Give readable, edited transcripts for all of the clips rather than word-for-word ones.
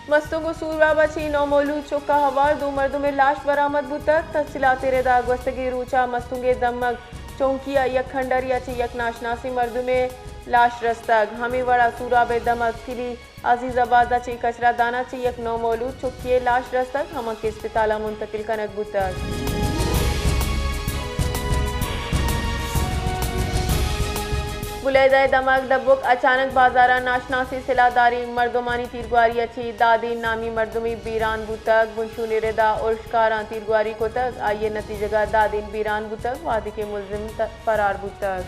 मस्तुंगो सूरवा बची नौमोलूद चौका हवार दो मर्दों में लाश बरामद बुतक तफसीलाते रेदा गस्तगी रूचा मस्तुंगे दमक चौंकिया यक खंडर चे यक नाशनासी मर्दों में लाश रस्तक हमी वड़ा सूराब दमक किली अजीजाबाद चे कचरा दाना चे यक नौमोलूद चौकिए लाश रस्तक हमक के अस्पताल मुंतकिल कनक बुतक। बुलेदाए दमक दबुक अचानक बाजारा नाशनासी सिलादारी मर्दोमानी तीरगुआरी अच्छी दादी नामी मर्दुमी बीरान बुतक बुंशू निरेदा उर्शकारा तीरगुआरी को तक आइए नतीजगा दादीन बीरान बुतक वादी के मुलजिम फरार बुतक।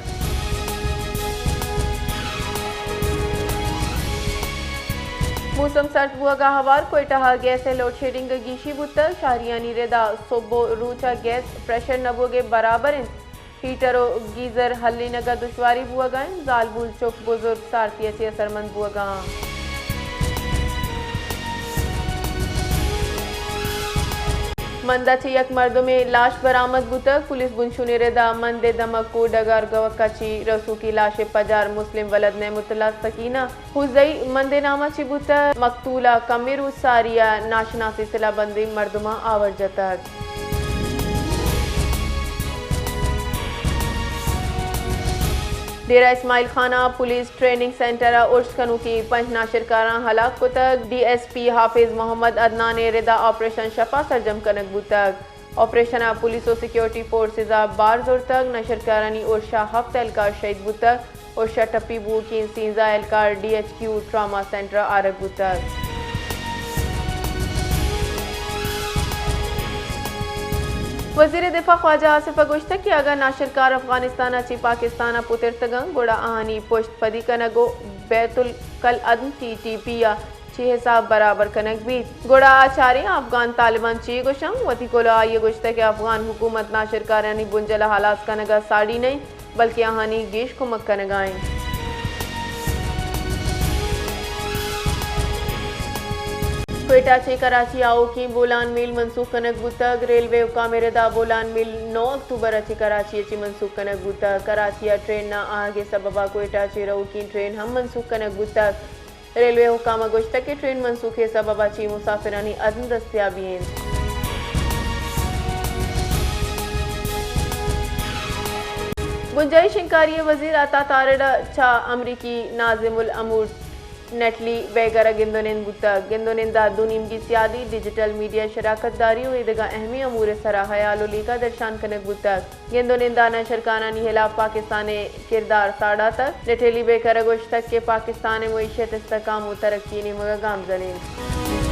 मौसम सर्द बुआ हवार कोयटा गैस लोड शेडिंग गीशी बुतक शाहरिया निरेदा सोबो रूचा गैस प्रेशर नबोगे बराबर हीटर और गीजर हल्ली नगा दुश्वारी बुआ गए जालबुल चौक बुजुर्ग सारथी से असरमंद बुआ गा। मंदा चे यक मर्दों में लाश बरामद बुतक पुलिस बुंशू निरेदा मंदे दमक को डगर गवक्काची रसू की लाशे पजार मुस्लिम वलद ने मुतला सकीना हुजई मंदे नामा ची बुतक मकतूला कमिरू सारिया नाशनासी सिला बंदी मर्दुमा आवर जतक। डेरा इस्माइल खाना पुलिस ट्रेनिंग सेंटर उर्स कनू की पंच नाशिरकारा हलाक को तक DSP हाफिज मोहम्मद अदनान रेदा ऑपरेशन शफा सरजम कनक बुतक ऑपरेशन पुलिस और सिक्योरिटी फोर्सेज बार जोर तक नशरकारानी उर्शा हफ्त एलकार शहीद बुतक उर्शा टप्पी बू की सींजा एलकार DHQ ट्रामा सेंटर आरक बुतक। वज़ीर दिफा ख्वाजा आसिफ गोश्त कि अगर नाशरकार अफगानिस्तान अच्छी पाकिस्तान पुतिरतगंग गोड़ा आहानी पुश्त पदी कनगो बैतुल कल अदम TTP या ची हिसाब बराबर कनक भी गोड़ा आचार्य अफगान तालिबान ची गोशम वती कोला आइए गोश्त कि अफगान हुकूमत नाशरकार यानी बुंजला हालात कनगा साड़ी नहीं बल्कि आहानी गेश को मक कनगाएं। क्वेटा चे कराची आओ की बोलान मिल मनसूख कनक बुतक रेलवे उकामेरदा बोलान मिल 9 अक्टूबर अच्छी कराची अच्छी मनसूख कनक बुतक कराची ट्रेन ना आगे सबबा क्वेटा चे रो की ट्रेन हम मनसूख कनक बुतक रेलवे हुकामा गोश्त के ट्रेन मनसूख सबबा ची मुसाफिरानी अदम दस्तियाबी गुंजाइश इंकारी वजीर अता तारड़ा चा अमरीकी नाजिमुल अमूर नेटली वगैरह गिंदोनिंद बुतक गिंदोनिंदा दुनीम की सियादी डिजिटल मीडिया शराकत दारी ईदगा अहमी अमूर सरा हयालोली का दर्शान कनक बुतक गिंदोनिंदा नशरकाना हिलाफ पाकिस्तान किरदार साड़ा तक नेटेली बेकर गोश्त तक के पाकिस्तान मीशत इस्तकाम तरक्की निमगा गामजनीन।